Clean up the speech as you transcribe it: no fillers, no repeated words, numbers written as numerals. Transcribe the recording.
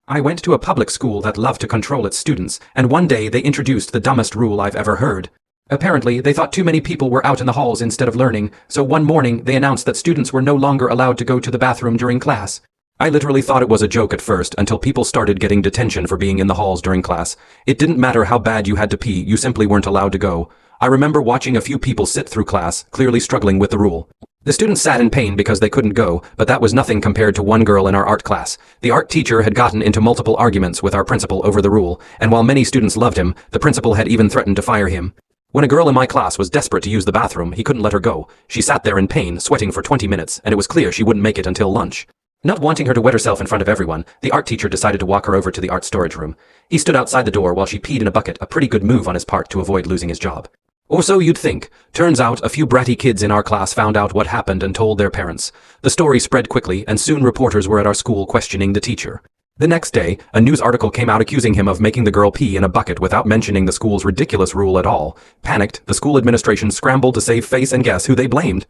I went to a public school that loved to control its students, and one day they introduced the dumbest rule I've ever heard. Apparently, they thought too many people were out in the halls instead of learning, so one morning they announced that students were no longer allowed to go to the bathroom during class. I literally thought it was a joke at first until people started getting detention for being in the halls during class. It didn't matter how bad you had to pee, you simply weren't allowed to go. I remember watching a few people sit through class, clearly struggling with the rule. The students sat in pain because they couldn't go, but that was nothing compared to one girl in our art class. The art teacher had gotten into multiple arguments with our principal over the rule, and while many students loved him, the principal had even threatened to fire him. When a girl in my class was desperate to use the bathroom, he couldn't let her go. She sat there in pain, sweating for 20 minutes, and it was clear she wouldn't make it until lunch. Not wanting her to wet herself in front of everyone, the art teacher decided to walk her over to the art storage room. He stood outside the door while she peed in a bucket, a pretty good move on his part to avoid losing his job. Or so you'd think. Turns out, a few bratty kids in our class found out what happened and told their parents. The story spread quickly, and soon reporters were at our school questioning the teacher. The next day, a news article came out accusing him of making the girl pee in a bucket without mentioning the school's ridiculous rule at all. Panicked, the school administration scrambled to save face, and guess who they blamed?